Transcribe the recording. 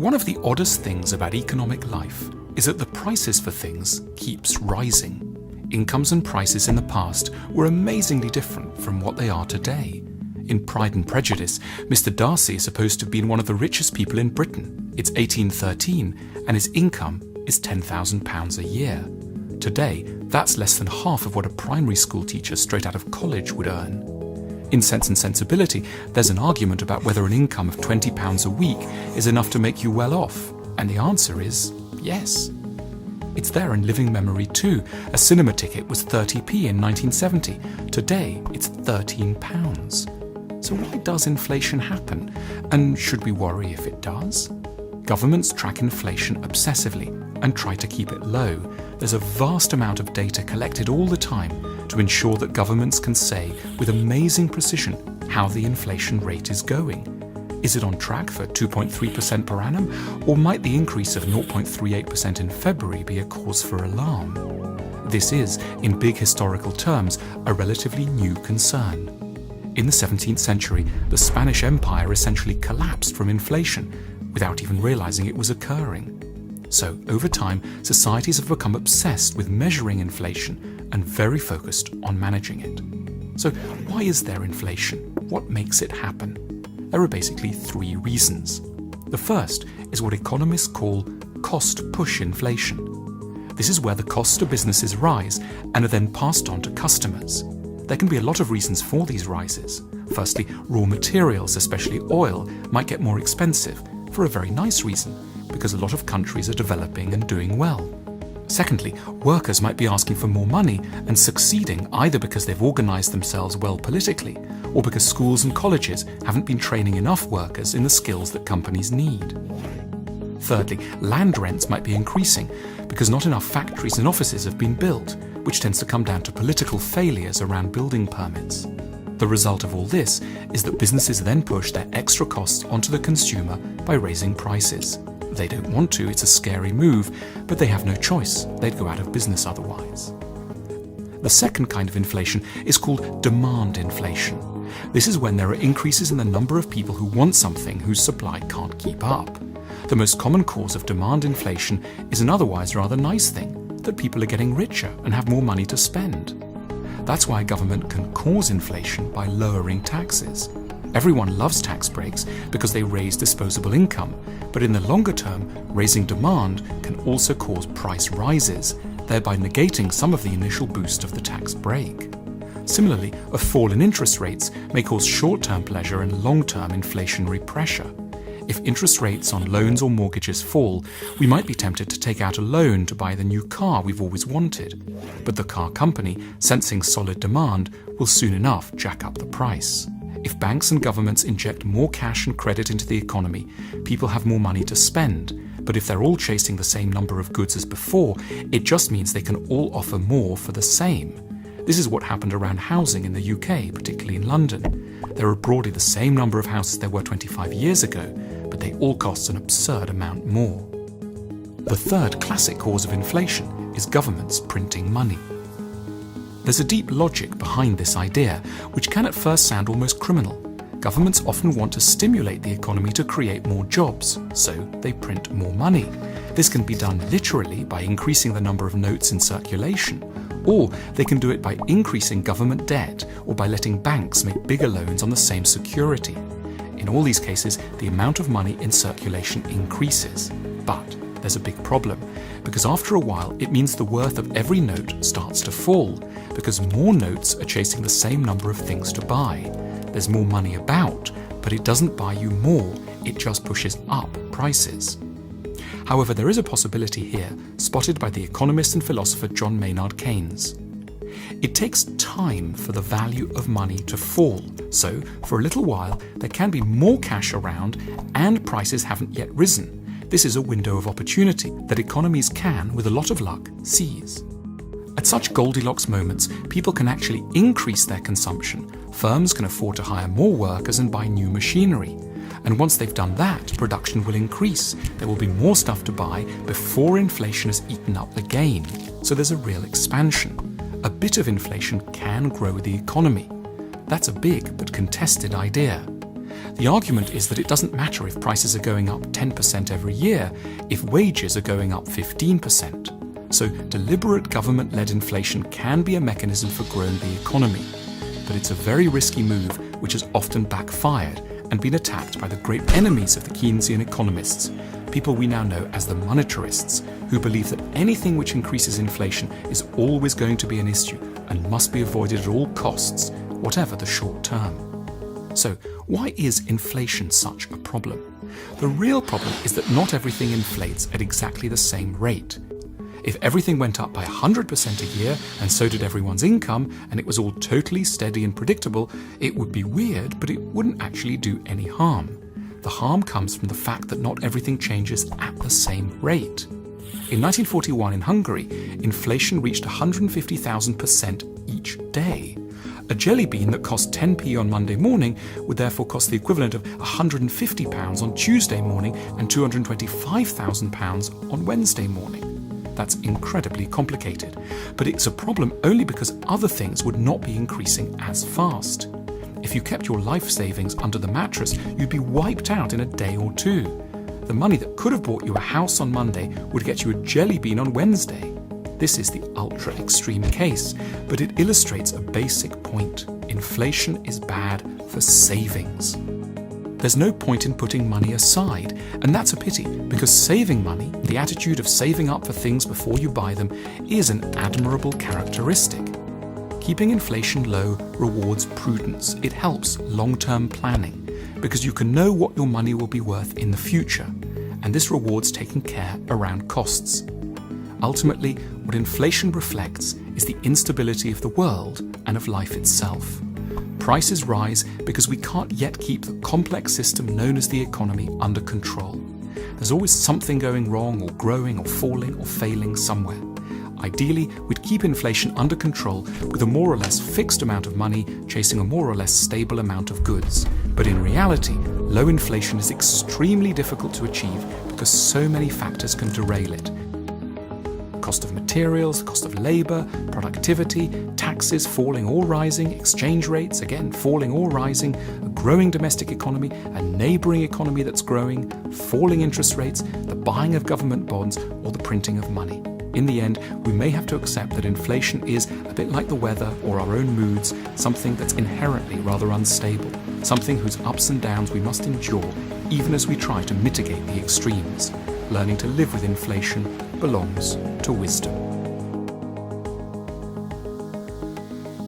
One of the oddest things about economic life is that the prices for things keeps rising. Incomes and prices in the past were amazingly different from what they are today. In Pride and Prejudice, Mr. Darcy is supposed to have been one of the richest people in Britain. It's 1813 and his income is £10,000 a year. Today, that's less than half of what a primary school teacher straight out of college would earn. In Sense and Sensibility, there's an argument about whether an income of £20 a week is enough to make you well off, and the answer is yes. It's there in living memory too. A cinema ticket was 30p in 1970. Today, it's £13. So why does inflation happen? And should we worry if it does? Governments track inflation obsessively and try to keep it low. There's a vast amount of data collected all the time to ensure that governments can say with amazing precision how the inflation rate is going. Is it on track for 2.3% per annum, or might the increase of 0.38% in February be a cause for alarm? This is, in big historical terms, a relatively new concern. In the 17th century, the Spanish Empire essentially collapsed from inflation without even realizing it was occurring. So, over time, societies have become obsessed with measuring inflation and very focused on managing it. So, why is there inflation? What makes it happen? There are basically three reasons. The first is what economists call cost-push inflation. This is where the costs to businesses rise and are then passed on to customers. There can be a lot of reasons for these rises. Firstly, raw materials, especially oil, might get more expensive for a very nice reason, because a lot of countries are developing and doing well. Secondly, workers might be asking for more money and succeeding either because they've organised themselves well politically or because schools and colleges haven't been training enough workers in the skills that companies need. Thirdly, land rents might be increasing because not enough factories and offices have been built, which tends to come down to political failures around building permits. The result of all this is that businesses then push their extra costs onto the consumer by raising prices. They don't want to, it's a scary move, but they have no choice. They'd go out of business otherwise. The second kind of inflation is called demand inflation. This is when there are increases in the number of people who want something whose supply can't keep up. The most common cause of demand inflation is an otherwise rather nice thing, that people are getting richer and have more money to spend. That's why government can cause inflation by lowering taxes. Everyone loves tax breaks because they raise disposable income, but in the longer term, raising demand can also cause price rises, thereby negating some of the initial boost of the tax break. Similarly, a fall in interest rates may cause short-term pleasure and long-term inflationary pressure. If interest rates on loans or mortgages fall, we might be tempted to take out a loan to buy the new car we've always wanted. But the car company, sensing solid demand, will soon enough jack up the price. If banks and governments inject more cash and credit into the economy, people have more money to spend. But if they're all chasing the same number of goods as before, it just means they can all offer more for the same. This is what happened around housing in the UK, particularly in London. There are broadly the same number of houses there were 25 years ago, but they all cost an absurd amount more. The third classic cause of inflation is governments printing money. There's a deep logic behind this idea, which can at first sound almost criminal. Governments often want to stimulate the economy to create more jobs, so they print more money. This can be done literally by increasing the number of notes in circulation, or they can do it by increasing government debt or by letting banks make bigger loans on the same security. In all these cases, the amount of money in circulation increases. But there's a big problem, because after a while it means the worth of every note starts to fall, because more notes are chasing the same number of things to buy. There's more money about, but it doesn't buy you more, it just pushes up prices. However, there is a possibility here, spotted by the economist and philosopher John Maynard Keynes. It takes time for the value of money to fall, so for a little while there can be more cash around and prices haven't yet risen. This is a window of opportunity that economies can, with a lot of luck, seize. At such Goldilocks moments, people can actually increase their consumption. Firms can afford to hire more workers and buy new machinery. And once they've done that, production will increase. There will be more stuff to buy before inflation has eaten up the gain. So there's a real expansion. A bit of inflation can grow the economy. That's a big but contested idea. The argument is that it doesn't matter if prices are going up 10% every year if wages are going up 15%. So deliberate government-led inflation can be a mechanism for growing the economy. But it's a very risky move which has often backfired and been attacked by the great enemies of the Keynesian economists, people we now know as the monetarists, who believe that anything which increases inflation is always going to be an issue and must be avoided at all costs, whatever the short term. So, why is inflation such a problem? The real problem is that not everything inflates at exactly the same rate. If everything went up by 100% a year, and so did everyone's income, and it was all totally steady and predictable, it would be weird, but it wouldn't actually do any harm. The harm comes from the fact that not everything changes at the same rate. In 1941 in Hungary, inflation reached 150,000% each day. A jelly bean that cost 10p on Monday morning would therefore cost the equivalent of £150 on Tuesday morning and £225,000 on Wednesday morning. That's incredibly complicated, but it's a problem only because other things would not be increasing as fast. If you kept your life savings under the mattress, you'd be wiped out in a day or two. The money that could have bought you a house on Monday would get you a jelly bean on Wednesday. This is the ultra-extreme case, but it illustrates a basic point. Inflation is bad for savings. There's no point in putting money aside, and that's a pity, because saving money, the attitude of saving up for things before you buy them, is an admirable characteristic. Keeping inflation low rewards prudence. It helps long-term planning, because you can know what your money will be worth in the future, and this rewards taking care around costs. Ultimately, what inflation reflects is the instability of the world and of life itself. Prices rise because we can't yet keep the complex system known as the economy under control. There's always something going wrong or growing or falling or failing somewhere. Ideally, we'd keep inflation under control with a more or less fixed amount of money chasing a more or less stable amount of goods. But in reality, low inflation is extremely difficult to achieve because so many factors can derail it. Cost of materials, cost of labour, productivity, taxes falling or rising, exchange rates, again, falling or rising, a growing domestic economy, a neighbouring economy that's growing, falling interest rates, the buying of government bonds, or the printing of money. In the end, we may have to accept that inflation is, a bit like the weather or our own moods, something that's inherently rather unstable, something whose ups and downs we must endure, even as we try to mitigate the extremes. Learning to live with inflation belongs to wisdom.